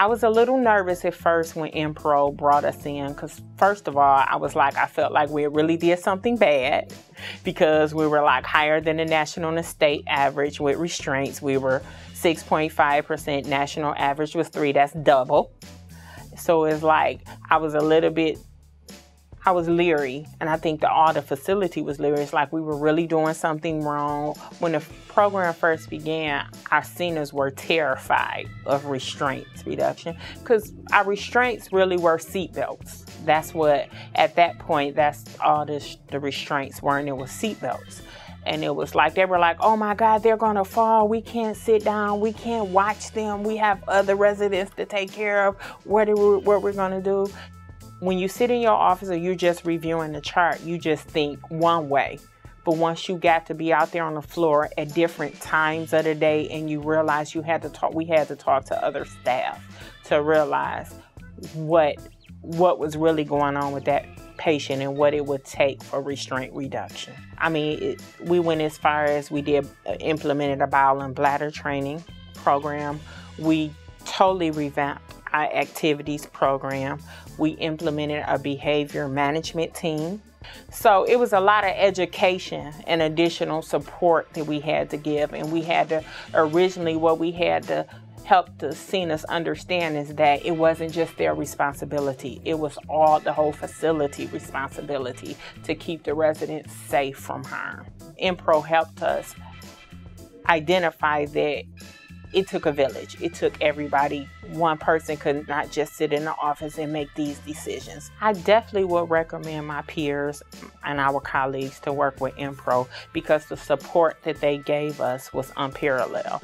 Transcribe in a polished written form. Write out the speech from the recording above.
I was a little nervous at first when MPRO brought us in because, first of all, I felt like we really did something bad because we were like higher than the national and the state average with restraints. We were 6.5%, national average was 3%, that's double. So it's like I was leery, and I think all the facility was leery. It's like we were really doing something wrong. When the program first began, our seniors were terrified of restraints reduction because our restraints really were seatbelts. That's what, at that point, that's all the restraints were, and it was seatbelts. And it was like, they were like, oh my God, they're gonna fall. We can't sit down. We can't watch them. We have other residents to take care of. What we're gonna do? When you sit in your office or you're just reviewing the chart, you just think one way. But once you got to be out there on the floor at different times of the day and you realize we had to talk to other staff to realize what was really going on with that patient and what it would take for restraint reduction. I mean, we went as far as we implemented a bowel and bladder training program. We totally revamped our activities program. We implemented a behavior management team. So it was a lot of education and additional support that we had to give. And we had to, originally what we had to help the seniors understand is that it wasn't just their responsibility. It was the whole facility responsibility to keep the residents safe from harm. MPRO helped us identify that it took a village. It took everybody. One person could not just sit in the office and make these decisions. I definitely would recommend my peers and our colleagues to work with MPRO because the support that they gave us was unparalleled.